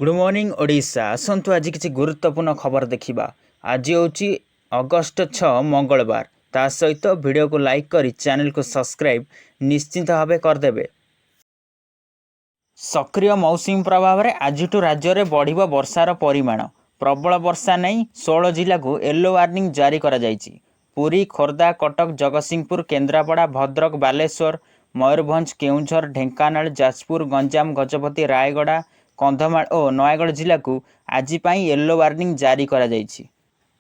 Good morning Odisha. आसतु आज किसी गुरुत्वपूर्ण खबर देखा। आज हूँ अगस्ट 6 मंगलवार। ता सहित वीडियो को लाइक करी चैनल को सब्सक्राइब निश्चिंत भाव करदे। सक्रिय मौसुमी प्रभाव में आज राज्य में बढ़ वर्षार परिमाण। प्रबल वर्षा नहीं 16 जिला को येलो वार्निंग जारी करा जायछि। पुरी, खोर्धा, कटक, जगतसिंहपुर, केन्द्रापड़ा, भद्रक, बालेश्वर, मयूरभंज, केउझर, ढेंकानाल, जाजपुर, गंजाम, गजपति, रायगड़ा, कंधमाल और नयागढ़ जिला को आज येलो वार्निंग जारी करा जायछि।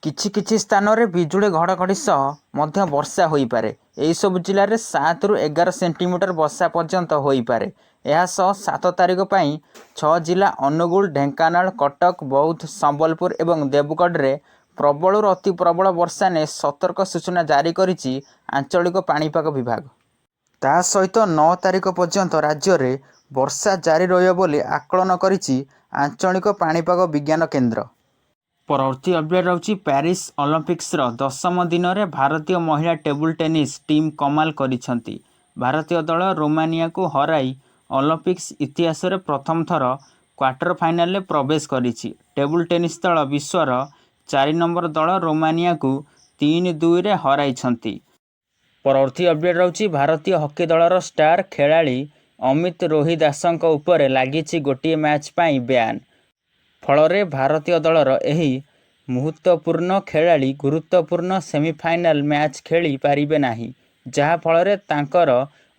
किछि स्थान में बिजुली घड़घड़ी सह मध्य वर्षा हो पारे। यही सब जिले में 7 ରୁ 11 सेंटीमीटर वर्षा पर्यंत हो पारे। यह 7 तारिख पर 6 जिला अनुगुल, ढेंकानाल, कटक, बौद्ध, संबलपुर और देवगढ़ में प्रबल अति प्रबल वर्षा ने सतर्क सूचना जारी करिछि आंचलिक पाणीपाग विभाग। ता सहित 9 तारिख पर्यंत राज्य में वर्षा जारी रहिब बोली आकलन करिछि आंचलिक पाणीपाग विज्ञान केन्द्र। परवर्ती अपडेट रही प्यारिस ओलंपिक्स 10म दिन में भारतीय महिला टेबुल टेनिस टीम कमाल करिसेंती। भारतीय दल रोमानिया को हराई ओलंपिक्स इतिहास में प्रथम थर क्वार्टर फाइनल में प्रवेश करिछि। टेबुल टेनिस दल विश्वर 4 नंबर दल रोमानिया को 3-2 रे हराइछंती। परवर्ती अपडेट रही भारतीय हॉकी दलर स्टार खेलाड़ी अमित रोहिदासंक उपरे लागिछि गोटिए मैच पाई बैन। फल भारतीय दलर एही महत्वपूर्ण खेलाड़ी गुरुत्वपूर्ण सेमीफाइनल मैच खेली पारिबे नाही, जहा फल तांकर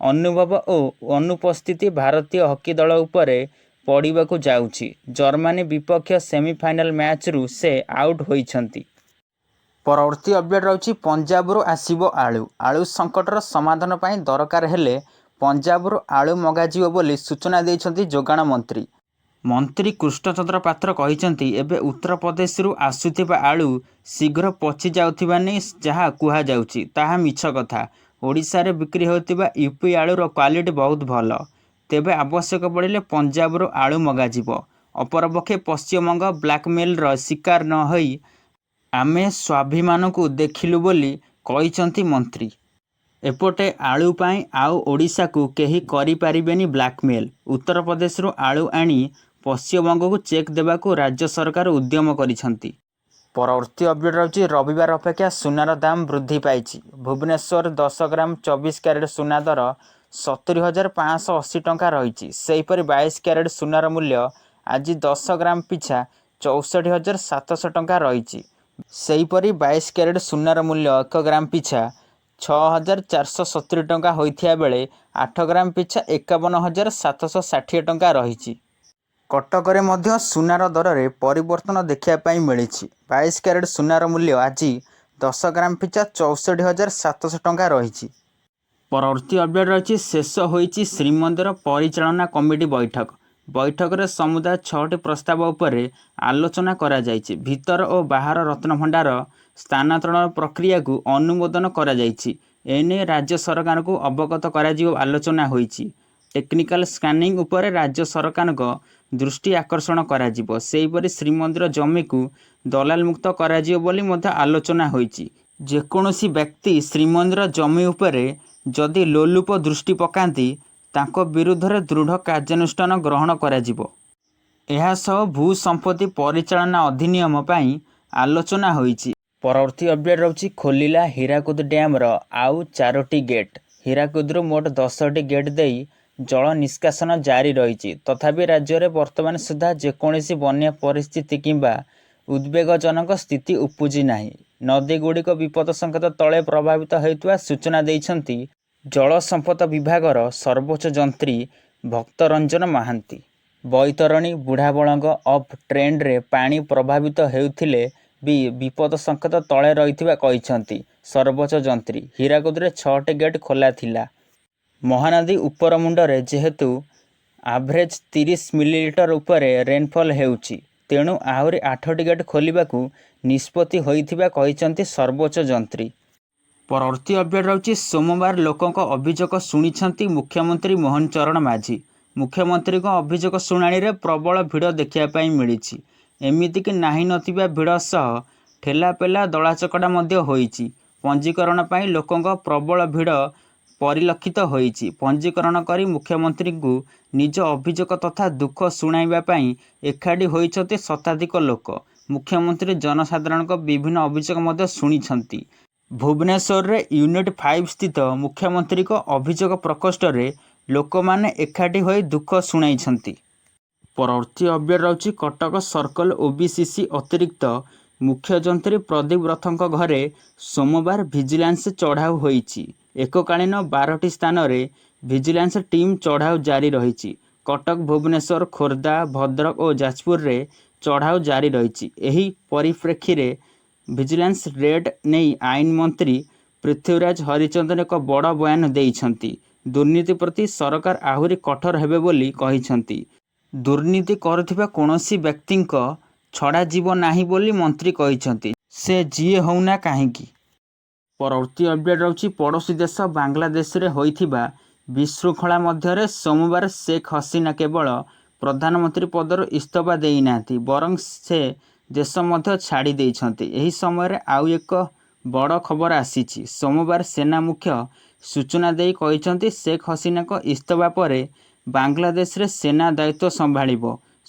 अनुभव और अनुपस्थिति भारतीय हॉकी दल उपरे पड़िबाकु जाउछि। जर्मनी विपक्ष सेमीफाइनल मैच रु से आउट होइछंती। परवर्ती अपडेट रही पंजाब आसीबो आलू। आलू संकटर समाधान पाई दरकार हेले पंजाब आलू मगाजिबो बोली सूचना देइछंती जोगाण मंत्री। मंत्री कृष्णचंद्र पात्र कहिसेंती एबे उत्तर प्रदेश रु आसुथिबा आलू शीघ्र पचि जाउथिबा नै जहा कुहा जाउछि ताहा मिछ कथा। ओडिशा रे बिक्री होतिबा यूपी आलूर क्वालिटी बहुत भल, तेबे आवश्यक पड़िले पंजाब रु आलू मगाजिबो। अपरपक्षे पश्चिमबंग ब्लैकमेल रो शिकार न होई आमे स्वाभिमान को देखिलु बोली कहिसेंती मंत्री। एपटे आलू पाई आउ ओडिशा को केही करि पारिबेनी ब्लैकमेल। उत्तर प्रदेश रु आलू आनी पश्चिमबंग को चेक देबाकू राज्य सरकार उद्यम करिसेंती। परवर्ती अपडेट रही रविवार अपेक्षा सुनार दाम वृद्धि पाइछि। भुवनेश्वर 10 ग्राम 24 क्यारेट सुना दर 70,580 टंका रही। सेहीपरि 22 क्यारेट सुनार मूल्य आज 10 ग्राम पिछा 64,700 टंका रही। सेहीपरि 22 क्यारेट सुनार मूल्य 1 ग्राम पिछा 6,470 टंका होइथिया बेले 8 ग्राम पिछा 51,760 टंका रही। कटकरे मध्य सुनार दर में परिवर्तन देखा मिली। 22 क्यारेट सुनार मूल्य आज 10 ग्राम पिछा 64,700 टंका रही। परवर्ती अपडेट रही शेष होइछि श्रीमंदिर परिचालना कमिटी बैठक। बैठक में समुदाय 6टी प्रस्ताव उपरे आलोचना करा जायछि। भीतर और बाहर रत्नभंडार स्थानांतरण प्रक्रिया को अनुमोदन करा जायछि। एने राज्य सरकार को अवगत करा जियो आलोचना होइछि। टेक्निकल स्कानिंग उपरे राज्य सरकार को दृष्टि आकर्षण करा जिवो। सेहीपरि श्रीमंदिर जमी को दलाल मुक्त करा जिवो बोली मध्य आलोचना होइछि। जेकोसी व्यक्ति श्रीमंदिर जमी उपरे जदि लोलुप दृष्टि पकांती तांको विरुद्ध रे दृढ़ कार्यानुष्ठान ग्रहण करा जिवो। एहा सह भू संपत्ति परिचालना अधिनियम पाई आलोचना होइछि। परवर्ती अपडेट रही खोलिला हीराकुद डैम आउ 4टी गेट। हीराकुद मोट 10टी गेट देई जल निष्कासन जारी रही। तथापि राज्य में वर्तमान सुधा जेकोसी बन्या परिस्थिति किंबा उद्वेगजनक स्थिति उपजी नाही। नदी गुड़िक विपद संकेत तले प्रभावित होता सूचना देइछंती जल संपद विभागर सर्वोच्च जंत्री भक्तरंजन महांती। बैतरणी बुढ़ाबलंग अफ ट्रेंड रे पानी प्रभावित हेउथिले भी विपद संकेत तले रहिथिबा कहिसंती सर्वोच्च जंत्री। हीराकुद रे 6टी गेट खोला थिला। महानदी उपर मुंडरे जेहेतु एवरेज 30 मिलीलीटर उपरे रेनफॉल हेउछि, तेणु आहरी 8टी गेट खोलिबाकू निष्पत्ति होइथिबा कहिसंती सर्वोच्च जंत्री। परवर्ती अपडेट रही सोमवार लोकों अभियोग शुणिछंती मुख्यमंत्री मोहन चरण माझी। मुख्यमंत्री अभियोग शुणाणी रे प्रबल भिड़ देखा मिली। एमितिक नाही नथिबा भिड़ सह ठेलापेला दलाचकड़ा मध्य होइछि। पंजीकरण पाई लोकों प्रबल भिड़ ପରିଲକ୍ଷିତ ହୋଇଛି। ପଞ୍ଜୀକରଣ କରି ମୁଖ୍ୟମନ୍ତ୍ରୀଙ୍କୁ ନିଜ ଅଭିଯୋଗ ତଥା ଦୁଃଖ ଶୁଣାଇବା ପାଇଁ ଏକାଠି ହୋଇଛନ୍ତି ଶତାଧିକ ଲୋକ। ମୁଖ୍ୟମନ୍ତ୍ରୀ ଜନସାଧାରଣଙ୍କ ବିଭିନ୍ନ ଅଭିଯୋଗ ମଧ୍ୟ ଶୁଣିଛନ୍ତି। ଭୁବନେଶ୍ୱରରେ ୟୁନିଟ୍ 5 ସ୍ଥିତ ମୁଖ୍ୟମନ୍ତ୍ରୀଙ୍କ ଅଭିଯୋଗ ପ୍ରକୋଷ୍ଠରେ ଲୋକମାନେ ଏକାଠି ହୋଇ ଦୁଃଖ ଶୁଣାଇଛନ୍ତି। ପରବର୍ତ୍ତୀ ଅପଡେଟ୍ ରହୁଛି କଟକ ସର୍କଲ OBCC ଅତିରିକ୍ତ ମୁଖ୍ୟ ଯନ୍ତ୍ରୀ ପ୍ରଦୀପ ରଥଙ୍କ ଘରେ ସୋମବାର ଭିଜିଲାନ୍ସ ଚଢ଼ାଉ ହୋଇଛି। ଏକକାଳୀନ 12ଟି ସ୍ଥାନରେ ଭିଜିଲାନ୍ସ ଟିମ୍ ଚଢ଼ାଉ ଜାରି ରହିଛି। କଟକ, ଭୁବନେଶ୍ୱର, ଖୋର୍ଦ୍ଧା, ଭଦ୍ରକ ଓ ଯାଜପୁରରେ ଚଢ଼ାଉ ଜାରି ରହିଛି। ଏହି ପରିପ୍ରେକ୍ଷୀରେ ଭିଜିଲାନ୍ସ ରେଡ୍ ନେଇ ଆଇନ ମନ୍ତ୍ରୀ ପୃଥ୍ୱୀରାଜ ହରିଚନ୍ଦନ ଏକ ବଡ଼ ବୟାନ ଦେଇଛନ୍ତି। ଦୁର୍ନୀତି ପ୍ରତି ସରକାର ଆହୁରି କଠୋର ହେବେ ବୋଲି କହିଛନ୍ତି। ଦୁର୍ନୀତି କରୁଥିବା କୌଣସି ବ୍ୟକ୍ତିଙ୍କ ଛଡ଼ାଯିବ ନାହିଁ ବୋଲି ମନ୍ତ୍ରୀ କହିଛନ୍ତି। ସେ ଯିଏ ହେଉନା କାହିଁକି। ପରବର୍ତ୍ତୀ ଅପଡେଟ୍ ରହୁଛି ପଡ଼ୋଶୀ ଦେଶ ବାଂଲାଦେଶରେ ହୋଇଥିବା ବିଶୃଙ୍ଖଳା ମଧ୍ୟରେ ସୋମବାର ଶେଖ୍ ହସିନା କେବଳ ପ୍ରଧାନମନ୍ତ୍ରୀ ପଦରୁ ଇସ୍ତଫା ଦେଇନାହାନ୍ତି, ବରଂ ସେ ଦେଶ ମଧ୍ୟ ଛାଡ଼ି ଦେଇଛନ୍ତି। ଏହି ସମୟରେ ଆଉ ଏକ ବଡ଼ ଖବର ଆସିଛି। ସୋମବାର ସେନା ମୁଖ୍ୟ ସୂଚନା ଦେଇ କହିଛନ୍ତି ଶେଖ୍ ହସିନାଙ୍କ ଇସ୍ତଫା ପରେ ବାଂଲାଦେଶରେ ସେନା ଦାୟିତ୍ୱ ସମ୍ଭାଳିବ।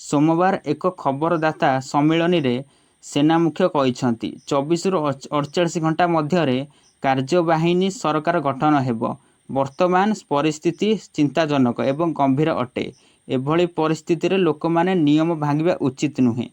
ସୋମବାର ଏକ ଖବରଦାତା ସମ୍ମିଳନୀରେ ସେନା ମୁଖ୍ୟ କହିଛନ୍ତି 24ରୁ 48 ଘଣ୍ଟା ମଧ୍ୟରେ କାର୍ଯ୍ୟବାହିନୀ ସରକାର ଗଠନ ହେବ। ବର୍ତ୍ତମାନ ପରିସ୍ଥିତି ଚିନ୍ତାଜନକ ଏବଂ ଗମ୍ଭୀର ଅଟେ। ଏଭଳି ପରିସ୍ଥିତିରେ ଲୋକମାନେ ନିୟମ ଭାଙ୍ଗିବା ଉଚିତ ନୁହେଁ।